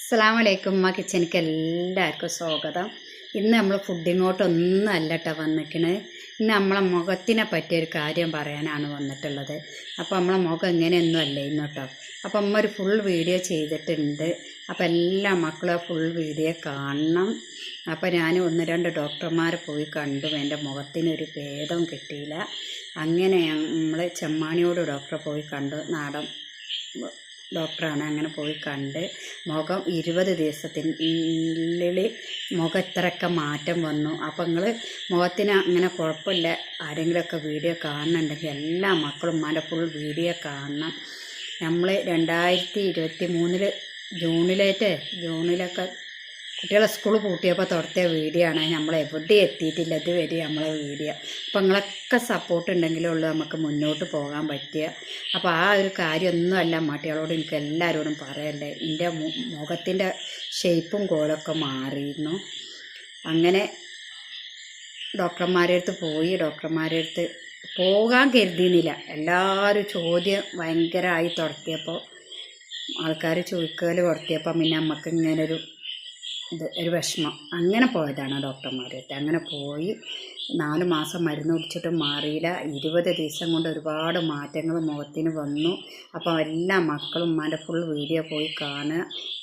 അസ്സലാമലൈക്കും കിച്ചണിക്ക് എല്ലാവർക്കും സ്വാഗതം. ഇന്ന് നമ്മൾ ഫുഡിങ്ങോട്ടൊന്നും അല്ല കേട്ടോ വന്നിക്കണത്. ഇന്ന് നമ്മളെ മുഖത്തിനെ പറ്റിയൊരു കാര്യം പറയാനാണ് വന്നിട്ടുള്ളത്. അപ്പോൾ നമ്മളെ മുഖം ഇങ്ങനെയൊന്നും അല്ല ഇന്ന് കേട്ടോ. അപ്പോൾ അമ്മ ഒരു ഫുൾ വീഡിയോ ചെയ്തിട്ടുണ്ട്. അപ്പോൾ എല്ലാ മക്കളും ഫുൾ വീഡിയോ കാണണം. അപ്പോൾ ഞാൻ 1-2 ഡോക്ടർമാരെ പോയി കണ്ടു. എൻ്റെ മുഖത്തിനൊരു ഭേദം കിട്ടിയില്ല. അങ്ങനെ നമ്മൾ ചെമ്മാണിയോട് ഡോക്ടറെ പോയി കണ്ടു. നാടൻ ഡോക്ടറാണ്. അങ്ങനെ പോയി കണ്ട് മുഖം 20 ദിവസത്തിനുള്ളിൽ മുഖം ഇത്രയൊക്കെ മാറ്റം വന്നു. അപ്പോൾ നിങ്ങൾ മുഖത്തിന് അങ്ങനെ കുഴപ്പമില്ല, ആരെങ്കിലുമൊക്കെ വീഡിയോ കാണുന്നുണ്ടെങ്കിൽ എല്ലാ മക്കളും ഉമ്മാൻ്റെ ഫുൾ വീഡിയോ കാണണം. നമ്മൾ 2023 ജൂണിലൊക്കെ കുട്ടികളെ സ്കൂൾ പൂട്ടിയപ്പോൾ തുടത്തിയ വീഡിയോ ആണ്. നമ്മൾ എവിടെ എത്തിയിട്ടില്ല ഇതുവരെ നമ്മളെ വീഡിയോ. അപ്പോൾ നിങ്ങളൊക്കെ സപ്പോർട്ട് ഉണ്ടെങ്കിലേ ഉള്ളൂ നമുക്ക് മുന്നോട്ട് പോകാൻ പറ്റുക. അപ്പോൾ ആ ഒരു കാര്യമൊന്നും അല്ല മട്ടികളോട് എനിക്ക് എല്ലാവരോടും പറയണ്ടേ. എൻ്റെ മുഖത്തിൻ്റെ ഷേപ്പും കോലൊക്കെ മാറിയിരുന്നു. അങ്ങനെ ഡോക്ടർമാരുടെ അടുത്ത് പോയി. ഡോക്ടർമാരുടെ അടുത്ത് പോകാൻ കരുതിയിരുന്നില്ല. എല്ലാവരും ചോദ്യം ഭയങ്കരമായി തുടത്തിയപ്പോൾ ആൾക്കാർ ചോദിക്കൽ കൊടുത്തിയപ്പോൾ പിന്നെ നമുക്ക് ഇങ്ങനൊരു ഒരു വിഷമം. അങ്ങനെ പോയതാണ് ഡോക്ടർമാരുടെ അടുത്ത്. അങ്ങനെ പോയി 4 മാസം മരുന്ന് കുടിച്ചിട്ടും മാറിയില്ല. 20 ദിവസം കൊണ്ട് ഒരുപാട് മാറ്റങ്ങൾ മുഖത്തിന് വന്നു. അപ്പോൾ എല്ലാ മക്കളും ഉമ്മാൻ്റെ ഫുൾ വീഡിയോ പോയി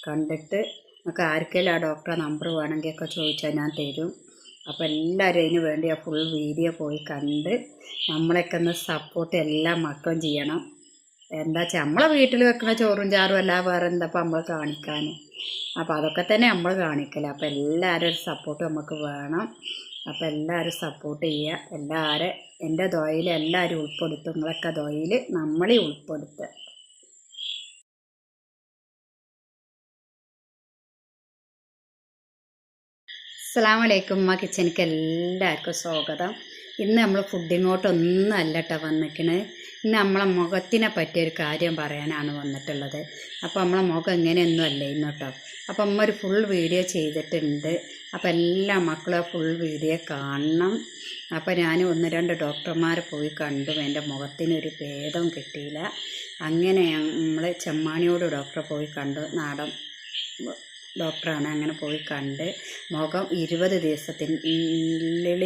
കണ്ടിട്ട് നമുക്ക് ആർക്കെങ്കിലും ആ ഡോക്ടറെ നമ്പർ വേണമെങ്കിൽ ഒക്കെ ചോദിച്ചാൽ ഞാൻ തരും. അപ്പോൾ എല്ലാവരും അതിന് വേണ്ടി ആ ഫുൾ വീഡിയോ പോയി കണ്ട് നമ്മളൊക്കെ ഒന്ന് സപ്പോർട്ട് എല്ലാ മക്കളും ചെയ്യണം. എന്താ വെച്ചാൽ നമ്മളെ വീട്ടിൽ വെക്കുന്ന ചോറും ചാറും അല്ല വേറെ എന്താ നമ്മൾ കാണിക്കാൻ. അപ്പോൾ അതൊക്കെ തന്നെ നമ്മൾ കാണിക്കില്ല. അപ്പോൾ എല്ലാവരും ഒരു സപ്പോർട്ട് നമുക്ക് വേണം. അപ്പോൾ എല്ലാവരും സപ്പോർട്ട് ചെയ്യുക. എല്ലാവരും എൻ്റെ ദോയിൽ എല്ലാവരും ഉൾപ്പെടുത്തും. നിങ്ങളൊക്കെ ദോയിൽ നമ്മളെ ഉൾപ്പെടുത്തുക. അസ്സലാമലൈക്കും കിച്ചണിക്ക് എല്ലാവർക്കും സ്വാഗതം. ഇന്ന് നമ്മൾ ഫുഡിങ്ങോട്ടൊന്നും അല്ല കേട്ടോ വന്നിക്കണത്. ഇന്ന് നമ്മളെ മുഖത്തിനെ പറ്റിയൊരു കാര്യം പറയാനാണ് വന്നിട്ടുള്ളത്. അപ്പോൾ നമ്മളെ മുഖം ഇങ്ങനെയൊന്നും അല്ല ഇന്ന് കേട്ടോ. അപ്പോൾ അമ്മ ഒരു ഫുൾ വീഡിയോ ചെയ്തിട്ടുണ്ട്. അപ്പോൾ എല്ലാ മക്കളും ഫുൾ വീഡിയോ കാണണം. അപ്പോൾ ഞാൻ 1-2 ഡോക്ടർമാരെ പോയി കണ്ടു. എൻ്റെ മുഖത്തിനൊരു ഭേദം കിട്ടിയില്ല. അങ്ങനെ നമ്മൾ ചെമ്മാണിയോട് ഡോക്ടറെ പോയി കണ്ടു. നാടൻ ഡോക്ടറാണ്. അങ്ങനെ പോയി കണ്ട് മുഖം 20 ദിവസത്തിനുള്ളിൽ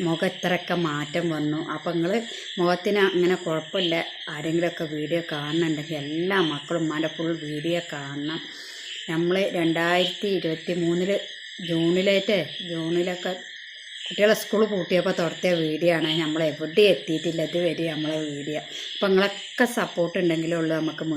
മുഖം ഇത്രയൊക്കെ മാറ്റം വന്നു. അപ്പോൾ നിങ്ങൾ മുഖത്തിന് അങ്ങനെ കുഴപ്പമില്ല, ആരെങ്കിലുമൊക്കെ വീഡിയോ കാണുന്നുണ്ടെങ്കിൽ എല്ലാ മക്കളും ഉമ്മാൻ്റെ ഫുൾ വീഡിയോ കാണണം. നമ്മൾ 2023 ജൂണിലൊക്കെ കുട്ടികളെ സ്കൂൾ പൂട്ടിയപ്പോൾ തുടത്തിയ വീഡിയോ ആണ്. നമ്മൾ എവിടെ എത്തിയിട്ടില്ല ഇതുവരെ നമ്മളെ വീഡിയോ. അപ്പോൾ നിങ്ങളൊക്കെ സപ്പോർട്ട് ഉണ്ടെങ്കിലേ ഉള്ളൂ നമുക്ക്